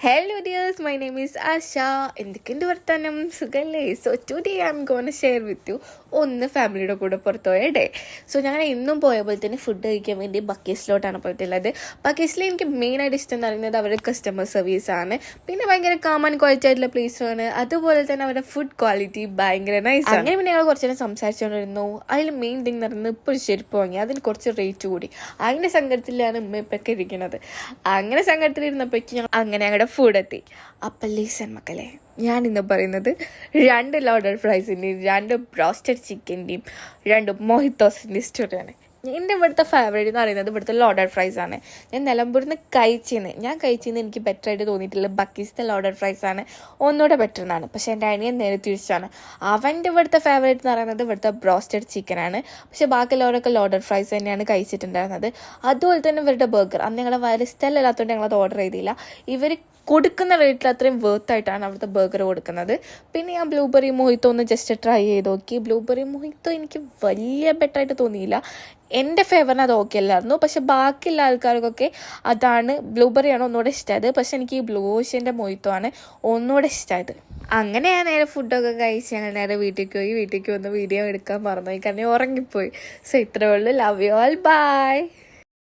Hello dears, my name is Asha. എന്തൊക്കെയുണ്ട് വർത്താനം? സുഖല്ലേ? So today I M gonna share with you ഒന്ന് ഫാമിലിയുടെ കൂടെ പുറത്തു പോയ ഡേ. സോ ഞാൻ എന്നും പോയപ്പോൾ തന്നെ ഫുഡ് കഴിക്കാൻ വേണ്ടി ബക്കീസിലോട്ടാണ് പോയിട്ടുള്ളത്. ബക്കീസിൽ എനിക്ക് മെയിനായിട്ട് ഇഷ്ടം എന്ന് പറയുന്നത് അവരുടെ കസ്റ്റമർ സർവീസാണ്. പിന്നെ ഭയങ്കര കാം ആൻഡ് ക്വയറ്റ് ആയിട്ടുള്ള പ്ലേസാണ്. അതുപോലെ തന്നെ അവരുടെ ഫുഡ് ക്വാളിറ്റി ഭയങ്കര നൈസ് ആണ്. അങ്ങനെ പിന്നെ ഞങ്ങൾ കുറച്ച് നേരം സംസാരിച്ചുകൊണ്ടിരുന്നു. അതിൽ മെയിൻ തിങ് എന്ന് പറയുന്നത് ഇപ്പോൾ ഒരു ചെരുപ്പ് വാങ്ങി, അതിന് കുറച്ച് റേറ്റ് കൂടി. അതിൻ്റെ സങ്കടത്തിലാണ് ഉമ്മ ഇപ്പൊക്കെ ഇരിക്കുന്നത്. അങ്ങനെ സങ്കടത്തിലിരുന്നപ്പോഴേക്കും ഞങ്ങൾ അങ്ങനെ ഞങ്ങളുടെ ഫുഡ് എത്തി. അപ്പം ലീസൺ മക്കളെ, ഞാൻ ഇന്ന് പറയുന്നത് 2 ലോഡഡ് ഫ്രൈസിൻ്റെയും 2 ബ്രോസ്റ്റഡ് ചിക്കൻ്റെയും 2 മൊഹിത്തോസിൻ്റെയും സ്റ്റോറിയാണ്. എൻ്റെ ഇവിടുത്തെ ഫേവറേറ്റ് എന്ന് പറയുന്നത് ഇവിടുത്തെ ലോഡഡ് ഫ്രൈസ് ആണ്. ഞാൻ നിലമ്പൂരിൽ നിന്ന് കഴിച്ചെന്ന് എനിക്ക് ബെറ്റർ ആയിട്ട് തോന്നിയിട്ടുള്ള ബക്കീസിൻ്റെ ലോഡഡ് ഫ്രൈസ് ആണ് ഒന്നുകൂടെ ബെറ്റർ എന്നാണ്. പക്ഷേ എൻ്റെ അനിയൻ നേരെ തിരിച്ചാണ്. അവൻ്റെ ഇവിടുത്തെ ഫേവറേറ്റ് എന്ന് പറയുന്നത് ഇവിടുത്തെ ബ്രോസ്റ്റഡ് ചിക്കനാണ്. പക്ഷേ ബാക്കിയുള്ളവരൊക്കെ ലോഡഡ് ഫ്രൈസ് തന്നെയാണ് കഴിച്ചിട്ടുണ്ടായിരുന്നത്. അതുപോലെ തന്നെ ഇവരുടെ ബർഗർ അന്ന് ഞങ്ങളെ വയറ് സ്ഥലമില്ലാത്തതുകൊണ്ട് ഞങ്ങളത് ഓർഡർ ചെയ്തില്ല. ഇവർ കൊടുക്കുന്ന റേറ്റിൽ അത്രയും വേർത്തായിട്ടാണ് അവിടുത്തെ ബർഗർ കൊടുക്കുന്നത്. പിന്നെ ഞാൻ ബ്ലൂബെറി മൊഹിത്തോ ഒന്ന് ജസ്റ്റ് ട്രൈ ചെയ്ത് നോക്കി. ബ്ലൂബെറി മൊഹിത്തോ എനിക്ക് വലിയ ബെറ്ററായിട്ട് തോന്നിയില്ല. എൻ്റെ ഫേവറിന് അത് ഓക്കെ അല്ലായിരുന്നു. പക്ഷെ ബാക്കിയുള്ള ആൾക്കാർക്കൊക്കെ അതാണ് ബ്ലൂബെറിയാണ് ഒന്നുകൂടെ ഇഷ്ടമായത്. പക്ഷെ എനിക്ക് ഈ ബ്ലൂ ഓഷ്യൻ്റെ മൊഹിത്തോ ആണ് ഒന്നുകൂടെ ഇഷ്ടമായത്. അങ്ങനെ ഞാൻ നേരെ ഫുഡൊക്കെ കഴിച്ച് ഞങ്ങൾ നേരെ വീട്ടിലേക്ക് വന്ന് വീഡിയോ എടുക്കാൻ മറന്നുപോയി, കാരണം ഉറങ്ങിപ്പോയി. സോ ഇത്രയേ ഉള്ളൂ. Love you all, by.